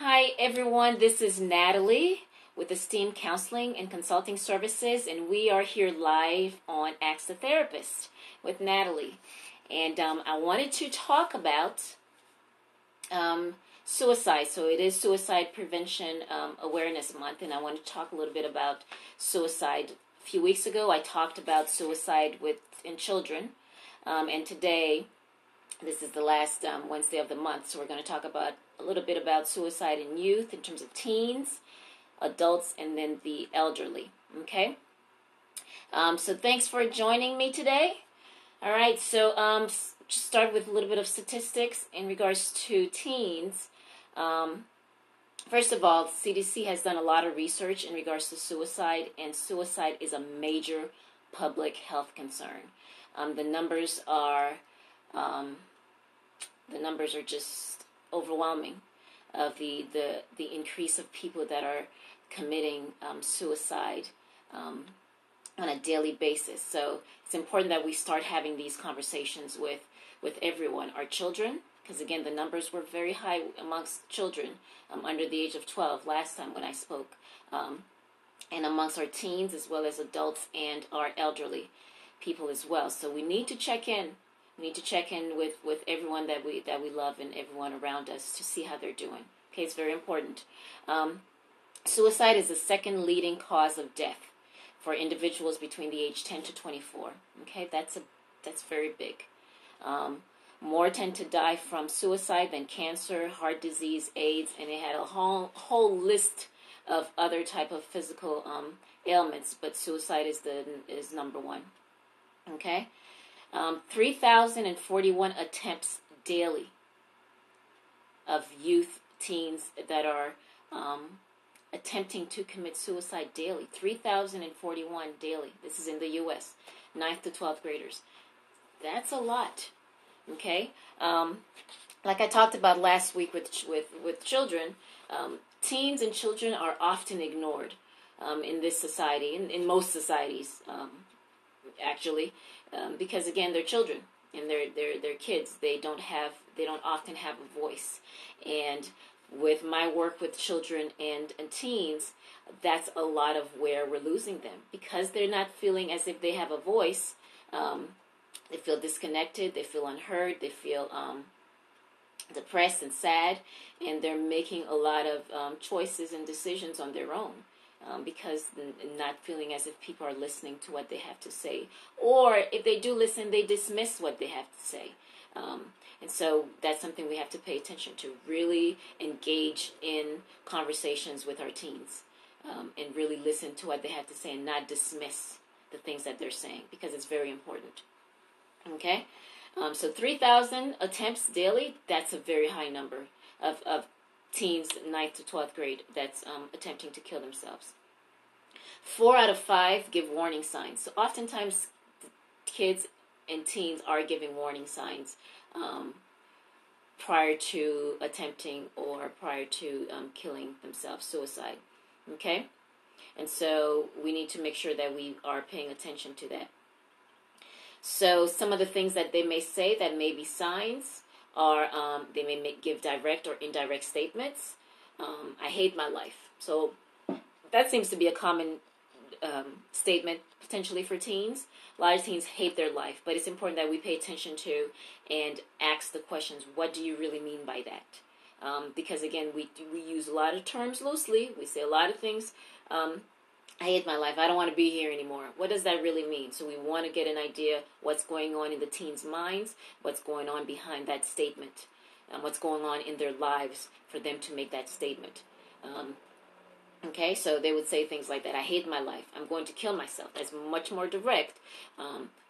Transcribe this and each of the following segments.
Hi everyone, this is Natalie with Esteem Counseling and Consulting Services, and we are here live on Ask the Therapist with Natalie. And I wanted to talk about suicide. So it is Suicide Prevention Awareness Month, and I want to talk a little bit about suicide. A few weeks ago, I talked about suicide in children, and today, this is the last Wednesday of the month, so we're going to talk about a little bit about suicide in youth in terms of teens, adults, and then the elderly. Okay? So thanks for joining me today. All right, so just start with a little bit of statistics in regards to teens. First of all, CDC has done a lot of research in regards to suicide, and suicide is a major public health concern. The numbers are just overwhelming of the increase of people that are committing suicide on a daily basis. So it's important that we start having these conversations with everyone. Our children, because again, the numbers were very high amongst children under the age of 12 last time when I spoke, and amongst our teens as well as adults and our elderly people as well. So we need to check in. We need to check in with everyone that we love and everyone around us to see how they're doing. Okay, it's very important. Suicide is the second leading cause of death for individuals between the age 10 to 24. Okay, that's very big. More tend to die from suicide than cancer, heart disease, AIDS, and they had a whole list of other type of physical ailments, but suicide is number one. Okay. 3,041 attempts daily of youth, teens that are attempting to commit suicide daily. 3,041 daily. This is in the U.S. 9th to 12th graders. That's a lot. Okay? Like I talked about last week with children, teens and children are often ignored in this society, in most societies, actually. Because again, they're children and they're kids. They don't often have a voice. And with my work with children and teens, that's a lot of where we're losing them because they're not feeling as if they have a voice. They feel disconnected. They feel unheard. They feel depressed and sad, and they're making a lot of choices and decisions on their own. Because not feeling as if people are listening to what they have to say. Or if they do listen, they dismiss what they have to say. And so that's something we have to pay attention to. Really engage in conversations with our teens. And really listen to what they have to say and not dismiss the things that they're saying. Because it's very important. Okay? So 3,000 attempts daily, that's a very high number of teens 9th to 12th grade that's attempting to kill themselves. 4 out of 5 give warning signs. So oftentimes kids and teens are giving warning signs prior to attempting or prior to killing themselves, suicide. Okay? And so we need to make sure that we are paying attention to that. So some of the things that they may say that may be signs are they may give direct or indirect statements. I hate my life. So that seems to be a common statement potentially for teens. A lot of teens hate their life, but it's important that we pay attention to and ask the questions, what do you really mean by that? Because again, we use a lot of terms loosely. We say a lot of things. I hate my life. I don't want to be here anymore. What does that really mean? So we want to get an idea what's going on in the teens' minds, what's going on behind that statement, what's going on in their lives for them to make that statement. Okay, so they would say things like that. I hate my life. I'm going to kill myself. That's much more direct.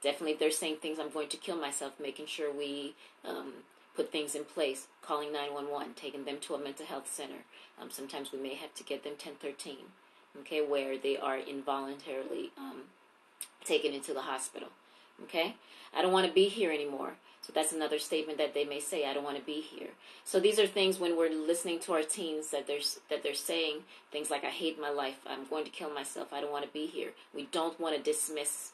Definitely if they're saying things, I'm going to kill myself, making sure we put things in place, calling 911, taking them to a mental health center. Sometimes we may have to get them 1013. Okay, where they are involuntarily taken into the hospital. Okay, I don't want to be here anymore. So that's another statement that they may say. I don't want to be here. So these are things when we're listening to our teens that they're saying things like, I hate my life. I'm going to kill myself. I don't want to be here. We don't want to dismiss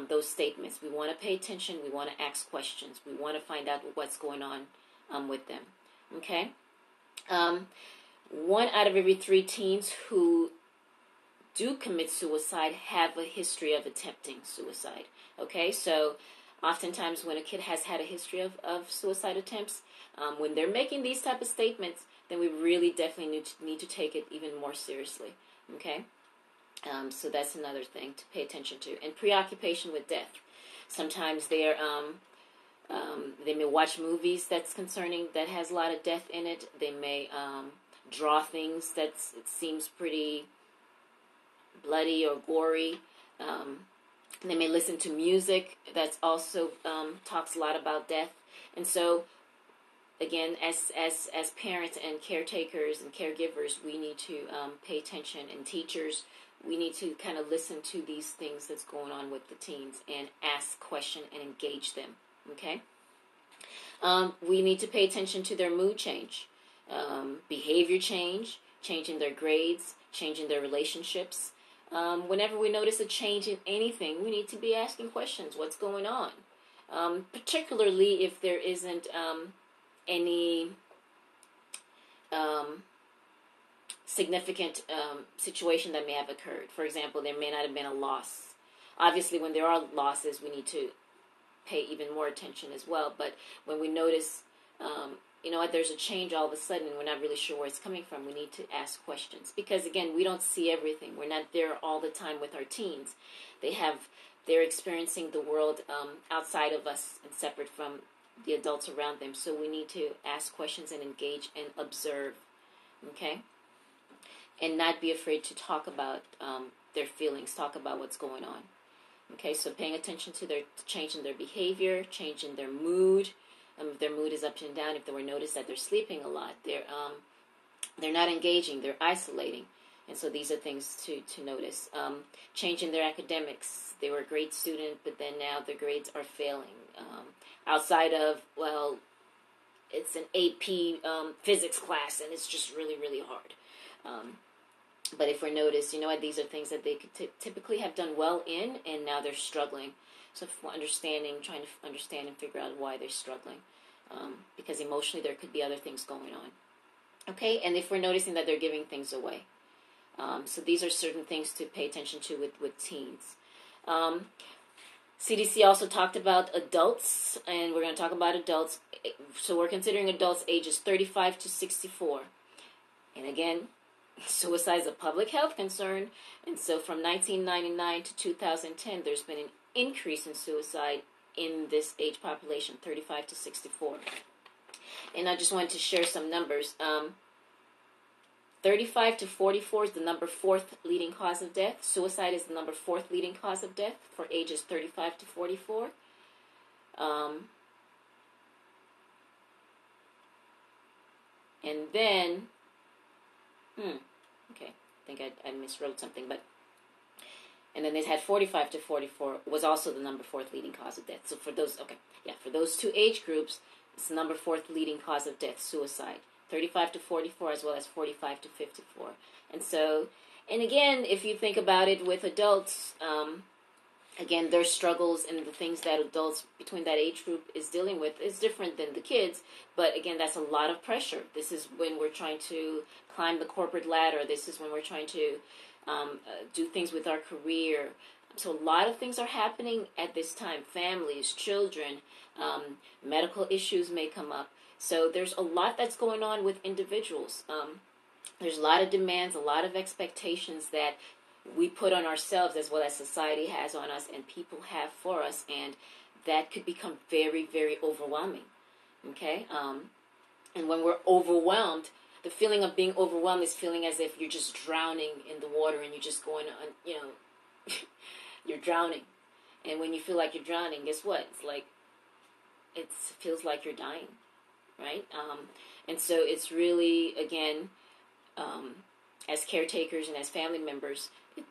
those statements. We want to pay attention. We want to ask questions. We want to find out what's going on with them. Okay. 1 out of every 3 teens who do commit suicide have a history of attempting suicide. Okay, so oftentimes when a kid has had a history of suicide attempts, when they're making these type of statements, then we really definitely need to take it even more seriously. Okay, so that's another thing to pay attention to. And preoccupation with death. Sometimes they may watch movies that's concerning, that has a lot of death in it. They may draw things it seems pretty bloody or gory. They may listen to music that's also talks a lot about death. And so, again, as parents and caretakers and caregivers, we need to pay attention. And teachers, we need to kind of listen to these things that's going on with the teens and ask questions and engage them. Okay? We need to pay attention to their mood change, behavior change, changing their grades, changing their relationships. Whenever we notice a change in anything, we need to be asking questions. What's going on? Particularly if there isn't any significant situation that may have occurred. For example, there may not have been a loss. Obviously, when there are losses, we need to pay even more attention as well. But when we notice, there's a change all of a sudden and we're not really sure where it's coming from, we need to ask questions. Because, again, we don't see everything. We're not there all the time with our teens. They're experiencing the world outside of us and separate from the adults around them. So we need to ask questions and engage and observe, okay? And not be afraid to talk about their feelings, talk about what's going on. Okay, so paying attention to their change in their behavior, change in their mood. If their mood is up and down, if they were noticed that they're sleeping a lot, they're not engaging, they're isolating. And so these are things to notice. Change in their academics. They were a great student, but then now their grades are failing. Outside of, it's an AP physics class, and it's just really, really hard. But if we're noticed, these are things that they could typically have done well in, and now they're struggling. So trying to understand and figure out why they're struggling. Because emotionally there could be other things going on. Okay, and if we're noticing that they're giving things away. So these are certain things to pay attention to with teens. CDC also talked about adults, and we're going to talk about adults. So we're considering adults ages 35 to 64. And again, suicide is a public health concern. And so from 1999 to 2010, there's been an increase in suicide in this age population, 35 to 64. And I just wanted to share some numbers. 35 to 44 is the number 4th leading cause of death. Suicide is the number 4th leading cause of death for ages 35 to 44. And then, okay, I think I miswrote something, and then they had 45 to 44 was also the number 4th leading cause of death. So for those two age groups, it's the number 4th leading cause of death, suicide. 35 to 44 as well as 45 to 54. And again, if you think about it with adults, again, their struggles and the things that adults between that age group is dealing with is different than the kids. But again, that's a lot of pressure. This is when we're trying to climb the corporate ladder. This is when we're trying to do things with our career. So a lot of things are happening at this time. Families, children, medical issues may come up. So there's a lot that's going on with individuals. There's a lot of demands, a lot of expectations that we put on ourselves as well as society has on us and people have for us. And that could become very, very overwhelming. Okay? And when we're overwhelmed, the feeling of being overwhelmed is feeling as if you're just drowning in the water and you're just going on, you're drowning. And when you feel like you're drowning, guess what? It's like, it feels like you're dying, right? And so it's really, again, as caretakers and as family members,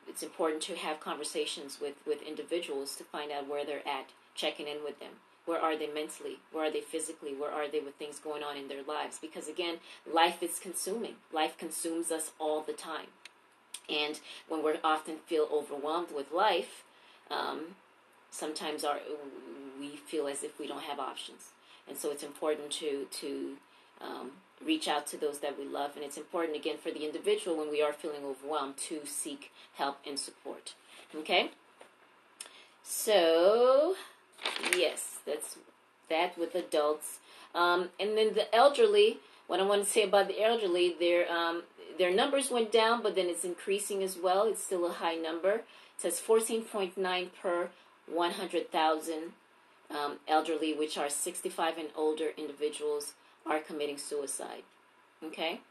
it's important to have conversations with individuals to find out where they're at, checking in with them. Where are they mentally? Where are they physically? Where are they with things going on in their lives? Because again, life is consuming. Life consumes us all the time. And when we often feel overwhelmed with life, sometimes we feel as if we don't have options. And so it's important to reach out to those that we love. And it's important, again, for the individual when we are feeling overwhelmed to seek help and support. Okay? So, yes, that's that with adults. And then the elderly, what I want to say about the elderly, their numbers went down, but then it's increasing as well. It's still a high number. It says 14.9 per 100,000 elderly, which are 65 and older individuals, are committing suicide. Okay?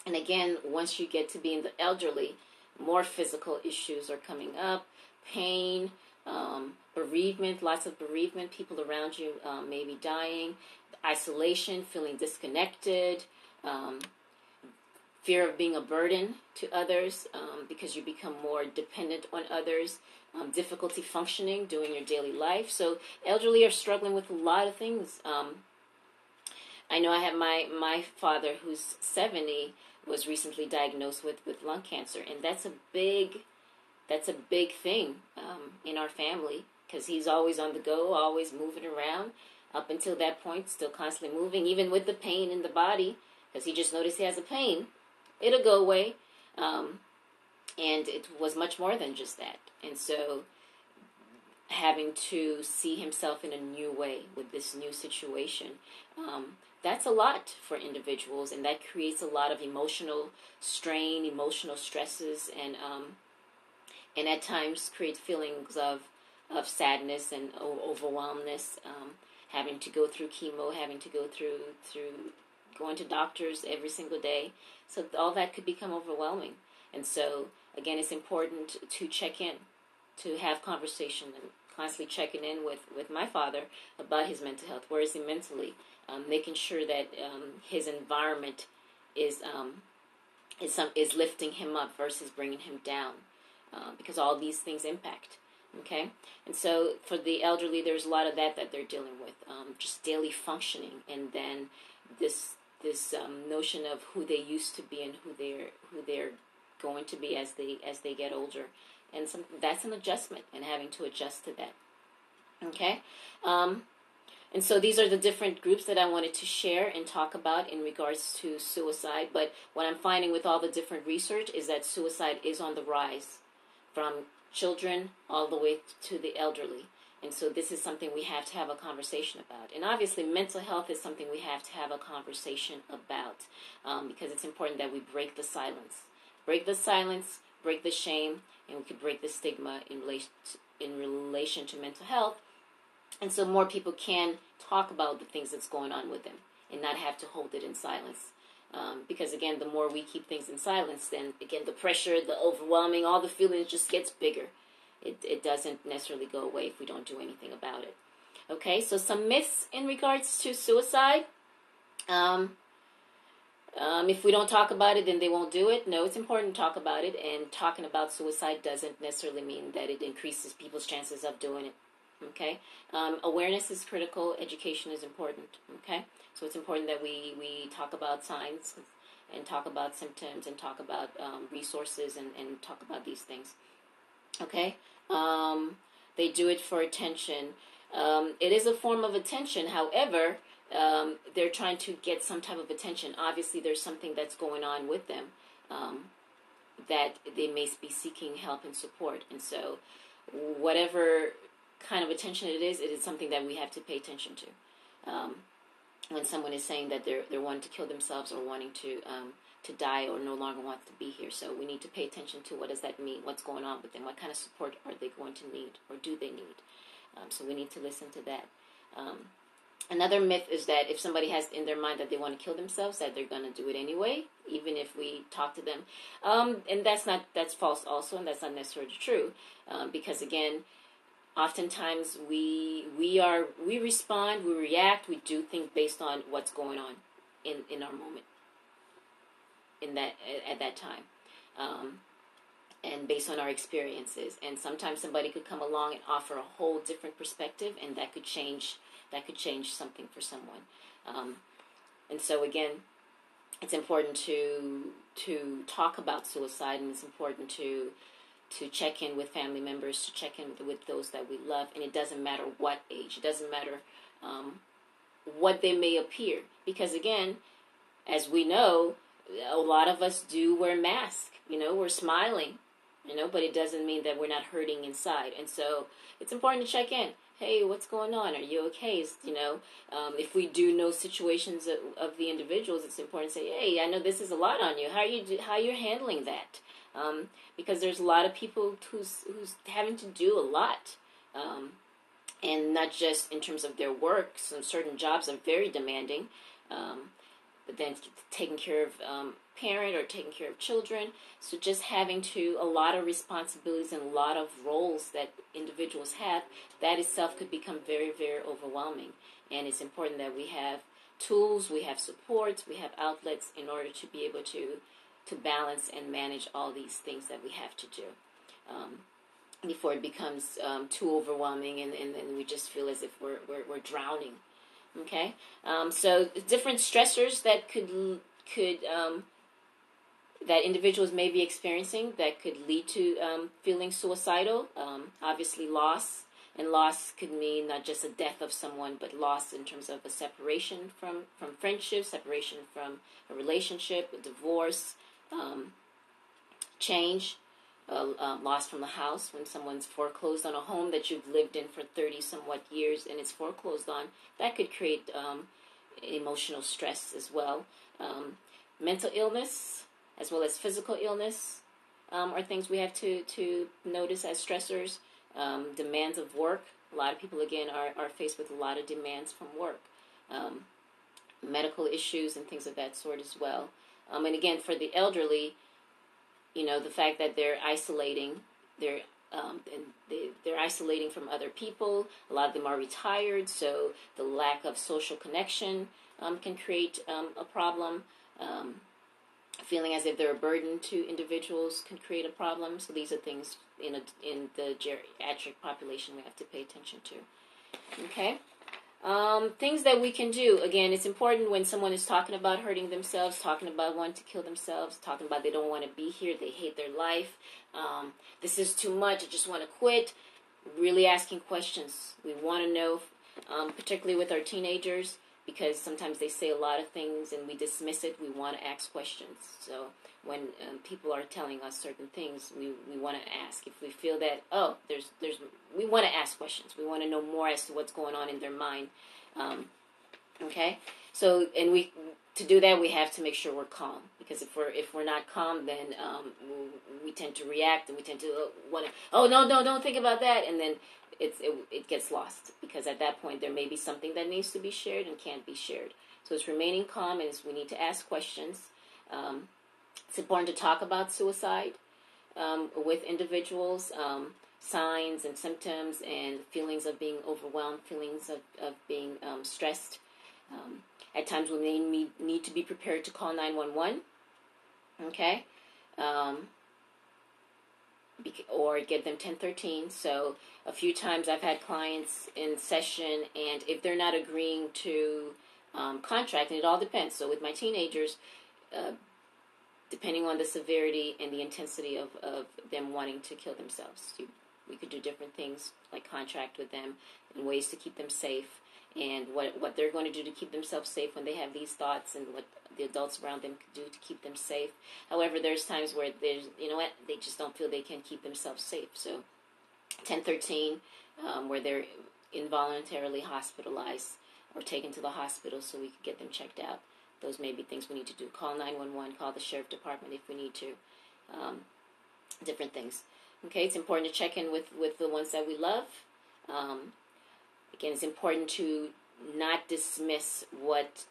And again, once you get to being the elderly, more physical issues are coming up. Pain, bereavement, lots of bereavement, people around you may be dying, isolation, feeling disconnected, fear of being a burden to others because you become more dependent on others, difficulty functioning, doing your daily life. So elderly are struggling with a lot of things. I know I have my father, who's 70, was recently diagnosed with lung cancer, and that's a big thing in our family, because he's always on the go, always moving around. Up until that point, still constantly moving, even with the pain in the body, because he just noticed he has a pain. It'll go away. And it was much more than just that. And so having to see himself in a new way with this new situation, that's a lot for individuals, and that creates a lot of emotional strain, emotional stresses, and at times create feelings of sadness and overwhelmness, having to go through chemo, having to go through going to doctors every single day. So all that could become overwhelming. And so, again, it's important to check in, to have conversation, and constantly checking in with my father about his mental health. Where is he mentally? Making sure that his environment is lifting him up versus bringing him down, because all these things impact. Okay, and so for the elderly, there's a lot of that they're dealing with, just daily functioning, and then this notion of who they used to be and who they're going to be as they get older, and that's an adjustment, and having to adjust to that. Okay, and so these are the different groups that I wanted to share and talk about in regards to suicide. But what I'm finding with all the different research is that suicide is on the rise, from children all the way to the elderly. And so this is something we have to have a conversation about. And obviously mental health is something we have to have a conversation about, because it's important that we break the silence. Break the shame, and we could break the stigma in relation to mental health. And so more people can talk about the things that's going on with them and not have to hold it in silence. Because, again, the more we keep things in silence, then, again, the pressure, the overwhelming, all the feelings just gets bigger. It doesn't necessarily go away if we don't do anything about it. Okay, so some myths in regards to suicide. If we don't talk about it, then they won't do it. No, it's important to talk about it, and talking about suicide doesn't necessarily mean that it increases people's chances of doing it. Okay, awareness is critical. Education is important. Okay, so it's important that we talk about signs and talk about symptoms and talk about resources and talk about these things. Okay, they do it for attention. It is a form of attention. However, they're trying to get some type of attention. Obviously, there's something that's going on with them that they may be seeking help and support. And so, whatever kind of attention it is something that we have to pay attention to. When someone is saying that they're wanting to kill themselves or wanting to die or no longer want to be here, so we need to pay attention to what does that mean, what's going on with them, what kind of support are they going to need or do they need. So we need to listen to that. Another myth is that if somebody has in their mind that they want to kill themselves, that they're going to do it anyway, even if we talk to them. And that's false also, and that's not necessarily true, because again, oftentimes we respond, we react, we do things based on what's going on in our moment, at that time, and based on our experiences. And sometimes somebody could come along and offer a whole different perspective, and that could change something for someone. And so again, it's important to talk about suicide, and it's important to check in with family members, to check in with those that we love. And it doesn't matter what age, it doesn't matter what they may appear, because again, as we know, a lot of us do wear masks. We're smiling, but it doesn't mean that we're not hurting inside. And so it's important to check in. Hey, what's going on? Are you okay? If we do know situations of the individuals, it's important to say, hey, I know this is a lot on you. How you're handling that? Because there's a lot of people who's having to do a lot. And not just in terms of their work. Some certain jobs are very demanding. But then taking care of parent or taking care of children. So just having a lot of responsibilities and a lot of roles that individuals have, that itself could become very, very overwhelming. And it's important that we have tools, we have supports, we have outlets in order to be able to balance and manage all these things that we have to do. Before it becomes too overwhelming and then we just feel as if we're drowning. Okay, so different stressors that could that individuals may be experiencing that could lead to feeling suicidal. Obviously, loss, and loss could mean not just a death of someone, but loss in terms of a separation from friendship, separation from a relationship, a divorce, change. Loss from the house, when someone's foreclosed on a home that you've lived in for 30 somewhat years and it's foreclosed on, that could create emotional stress as well. Mental illness as well as physical illness are things we have to notice as stressors. Demands of work. A lot of people, again, are faced with a lot of demands from work. Medical issues and things of that sort as well. And again, for the elderly, the fact that they're isolating, they're isolating from other people. A lot of them are retired, so the lack of social connection can create a problem. Feeling as if they're a burden to individuals can create a problem. So these are things in the geriatric population we have to pay attention to. Okay. Things that we can do. Again, it's important when someone is talking about hurting themselves, talking about wanting to kill themselves, talking about they don't want to be here, they hate their life, this is too much, I just want to quit. Really asking questions. We want to know, particularly with our teenagers, because sometimes they say a lot of things and we dismiss it. We want to ask questions. So when people are telling us certain things, we want to ask. If we feel that, we want to ask questions. We want to know more as to what's going on in their mind. Okay? So, and to do that, we have to make sure we're calm. Because if we're not calm, then we tend to react and we tend to want to, no, don't think about that. And then it gets lost. Because at that point, there may be something that needs to be shared and can't be shared. So it's remaining calm, and we need to ask questions. It's important to talk about suicide with individuals, signs and symptoms and feelings of being overwhelmed, feelings of being stressed. At times we may need to be prepared to call 911, okay, or give them 1013. So a few times I've had clients in session, and if they're not agreeing to contract, and it all depends. So with my teenagers, depending on the severity and the intensity of them wanting to kill themselves, we could do different things like contract with them and ways to keep them safe, and what they're going to do to keep themselves safe when they have these thoughts, and what the adults around them could do to keep them safe. However, there's times where they just don't feel they can keep themselves safe. So 1013, where they're involuntarily hospitalized or taken to the hospital so we could get them checked out. Those may be things we need to do. Call 911, call the sheriff department if we need to. Different things. Okay, it's important to check in with the ones that we love. Again, it's important to not dismiss what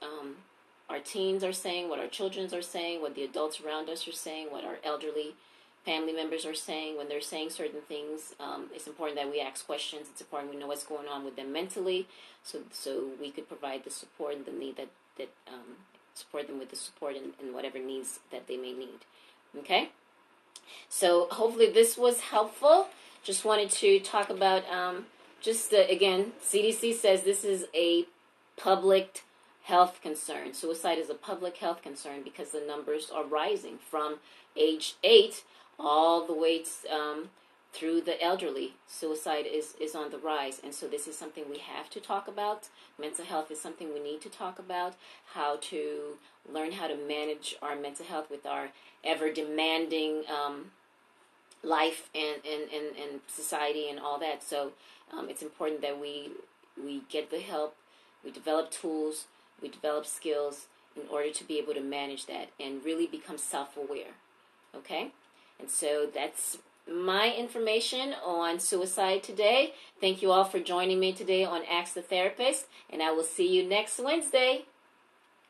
our teens are saying, what our children are saying, what the adults around us are saying, what our elderly family members are saying. When they're saying certain things, it's important that we ask questions. It's important we know what's going on with them mentally, so we could provide the support and the need that support them with the support and whatever needs that they may need. Okay? So hopefully this was helpful. Just wanted to talk about, again, CDC says this is a public health concern. Suicide is a public health concern because the numbers are rising from age 8 all the way through the elderly, suicide is on the rise. And so this is something we have to talk about. Mental health is something we need to talk about, how to learn how to manage our mental health with our ever-demanding life and society and all that. So it's important that we get the help, we develop tools, we develop skills in order to be able to manage that and really become self-aware. Okay? And so that's my information on suicide today. Thank you all for joining me today on Ask the Therapist, and I will see you next Wednesday.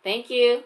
Thank you.